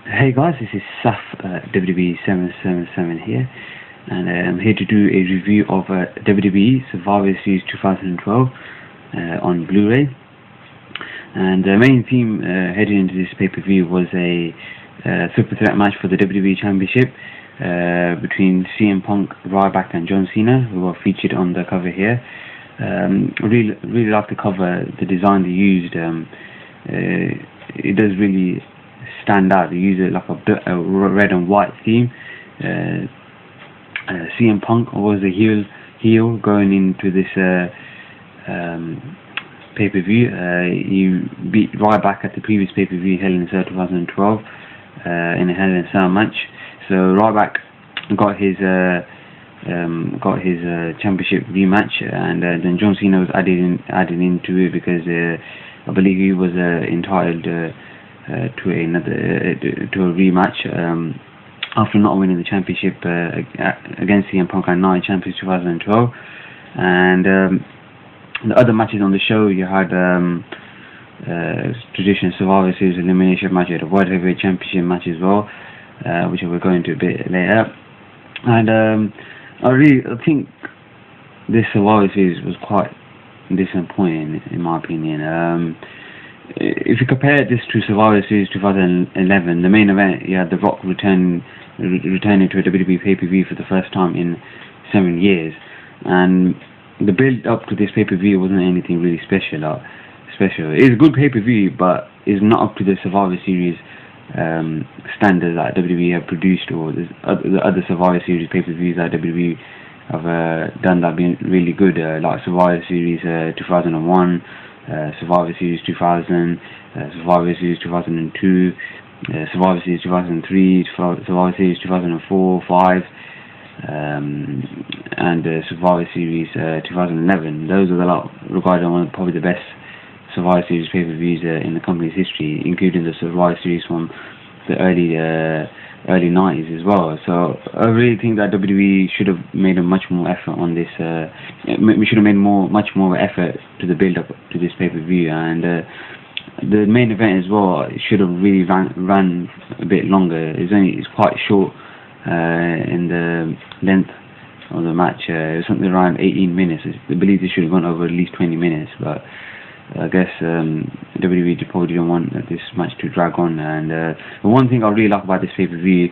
Hey guys, this is Saf WWE 777 here, and I'm here to do a review of WWE Survivor Series 2012 on Blu-ray. And the main theme heading into this pay-per-view was a triple threat match for the WWE Championship between CM Punk, Ryback, and John Cena, who are featured on the cover here. I really like the cover, the design they used. It does really stand out. They use it like a red and white theme. CM Punk was a heel going into this pay-per-view. He beat Ryback at the previous pay-per-view, Hell in a Cell 2012, in a Hell in a Cell match. So Ryback got his championship rematch, and then John Cena was added into it because I believe he was entitled to a rematch after not winning the championship against CM Punk at Night Champions 2012. And the other matches on the show, you had traditional Survivor Series elimination match, you had a World Heavyweight Championship match as well, which we'll go into a bit later. And I think this Survivor Series was quite disappointing in my opinion. If you compare this to Survivor Series 2011, the main event, you had The Rock returning to a WWE pay-per-view for the first time in 7 years, and the build up to this pay-per-view wasn't anything really special. It's a good pay-per-view, but it's not up to the Survivor Series standards that WWE have produced, or the other Survivor Series pay-per-views that WWE have done that have been really good, like Survivor Series 2001, Survivor Series 2000, Survivor Series 2002, Survivor Series 2003, Survivor Series 2004, 5, and Survivor Series 2011. Those are the lot regarded one of probably the best Survivor Series pay-per-views in the company's history, including the Survivor Series from the early 90s as well. So I really think that WWE should have made a much more effort on this. We should have made much more effort to the build up to this pay-per-view, and the main event as well, it should have really ran a bit longer. It's quite short in the length of the match. It was something around 18 minutes. I believe it should have gone over at least 20 minutes, but I guess WWE probably didn't want this match to drag on. And the one thing I really like about this pay-per-view,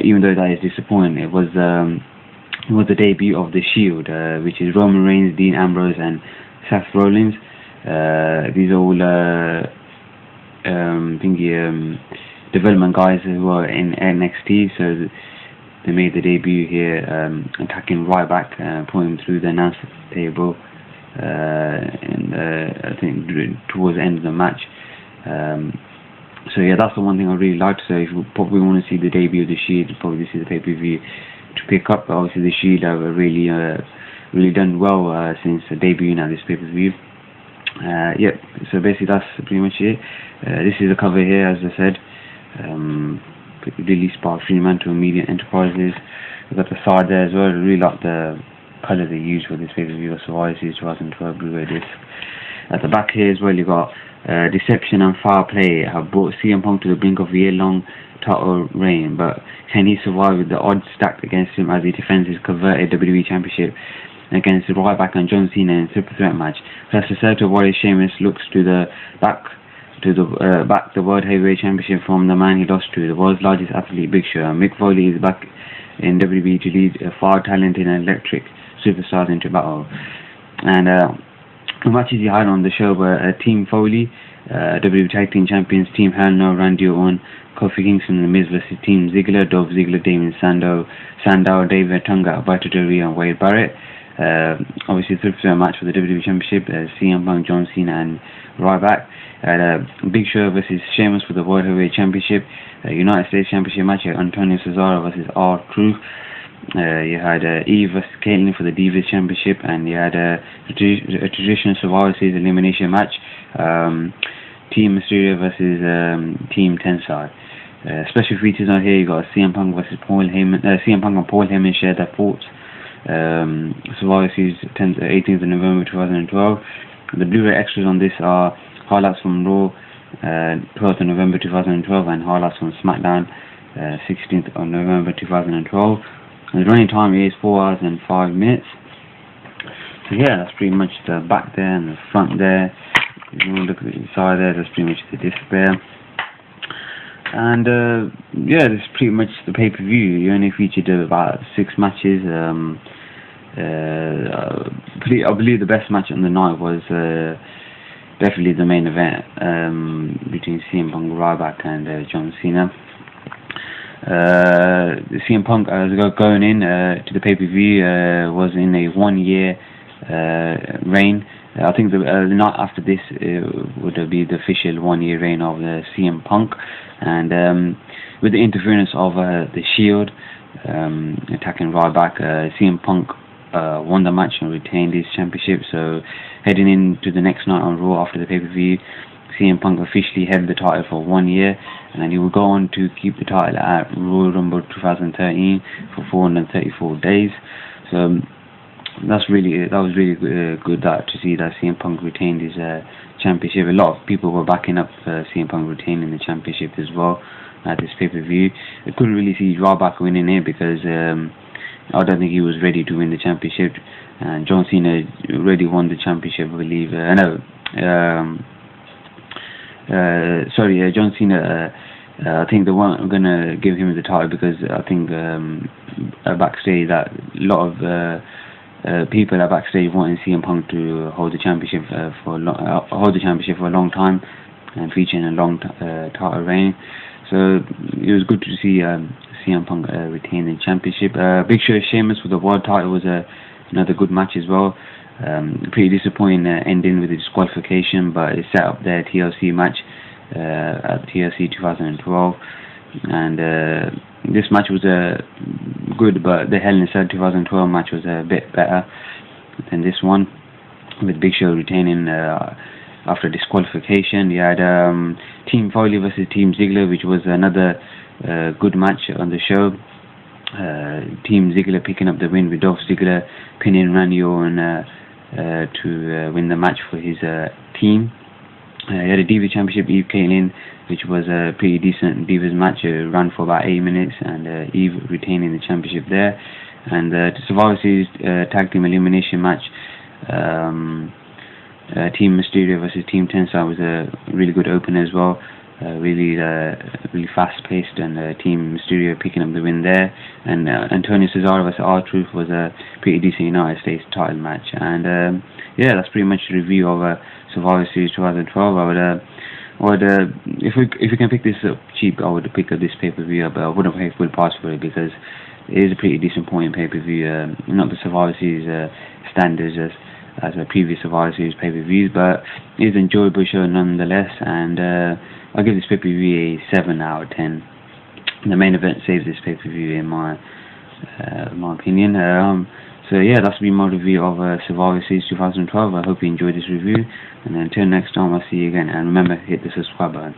even though that is disappointing, it was the debut of The Shield, which is Roman Reigns, Dean Ambrose, and Seth Rollins. These are all development guys who are in NXT, so they made the debut here, attacking Ryback, putting him through the announce table. And I think towards the end of the match. So yeah, that's the one thing I really liked. So if you probably want to see the debut of The Shield, probably see the pay-per-view to pick up. But obviously The Shield have really done well since debuting at this pay-per-view. Yep, so basically that's pretty much it. This is the cover here, as I said, released by Fremantle Media Enterprises. We've got the side there as well. I really like the colour they used for this pay-per-view of Survivor Series 2012 Blu-ray disc. At the back here as well, you got deception and foul play have brought CM Punk to the brink of a year-long title reign, but can he survive with the odds stacked against him as he defends his coveted WWE Championship against Ryback and John Cena in a triple threat match? Plus, the Celtic Warrior Sheamus looks to the back the World Heavyweight Championship from the man he lost to, the world's largest athlete, Big Show. Mick Foley is back in WWE to lead a far talented and electric superstars into battle. And the matches he had on the show were Team Foley, WWE Tag Team Champions, Team Hell No, Randy Orton, Kofi Kingston, The Miz versus Team Ziggler, Dolph Ziggler, Damien Sandow, David Tonga, Alberto Del Rio, and Wade Barrett. Obviously, the triple threat match for the WWE Championship, CM Punk, John Cena, and Ryback. Big Show versus Sheamus for the World Heavyweight Championship. United States Championship match, Antonio Cesaro versus R-Truth. You had Eve versus Caitlyn for the Divas Championship, and you had a traditional Survivor Series elimination match, Team Mysterio versus Team Tensai. Special features on here, you got CM Punk versus Paul Heyman. CM Punk and Paul Heyman shared their thoughts. Survivor Series 18th of November 2012. The Blu-ray extras on this are highlights from Raw 12th of November 2012, and highlights on SmackDown, 16th of November 2012. And the running time is 4 hours and 5 minutes. So yeah, that's pretty much the back there and the front there. If you want to look at the side there, that's pretty much the disc there. And yeah, this is pretty much the pay-per-view. You only featured about 6 matches. I believe the best match on the night was definitely the main event between CM Punk, Ryback, and John Cena. CM Punk going in to the pay-per-view was in a 1-year reign. I think the night after this would be the official 1-year reign of CM Punk, and with the interference of the Shield attacking Ryback, CM Punk won the match and retained his championship. So heading into the next night on Raw after the pay-per-view, CM Punk officially held the title for 1 year, and then he will go on to keep the title at Royal Rumble 2013 for 434 days. So that was really good to see that CM Punk retained his championship. A lot of people were backing up CM Punk retaining the championship as well at this pay-per-view. I couldn't really see Ryback winning it because I don't think he was ready to win the championship, and John Cena already won the championship, I believe. John Cena, I think they weren't going to give him the title because I think backstage that a lot of people at backstage wanted CM Punk to hold the championship for a long time and feature in a long title reign. So it was good to see CM Punk retain the championship. Big Show Sheamus for the world title was another good match as well. Pretty disappointing ending with the disqualification, but it set up their TLC match at TLC 2012, and this match was good, but the Hell in a Cell 2012 match was a bit better than this one, with Big Show retaining after disqualification. You had Team Foley versus Team Ziggler, which was another good match on the show. Team Ziggler picking up the win with Dolph Ziggler pinning Randy Orton to win the match for his team. He had a Divas Championship, Eve Kaitlyn, which was a pretty decent Divas match. Ran for about 8 minutes, and Eve retaining the championship there. And the Survivor Series Tag Team Elimination match, Team Mysterio versus Team Tensai, was a really good opener as well. Really fast-paced, and Team Mysterio picking up the win there. And Antonio Cesaro versus R-Truth was a pretty decent United States title match. And yeah, that's pretty much the review of Survivor Series 2012. If we can pick this up cheap, I would pick up this pay-per-view, but I wouldn't pay full price for it because it is a pretty decent point pay-per-view. Not the Survivor Series standards as the previous Survivor Series pay-per-views, but it is an enjoyable show nonetheless, and I'll give this pay-per-view a 7 out of 10. The main event saves this pay-per-view in my opinion. So yeah, that's been my review of Survivor Series 2012. I hope you enjoyed this review, and until next time, I'll see you again, and remember, hit the subscribe button.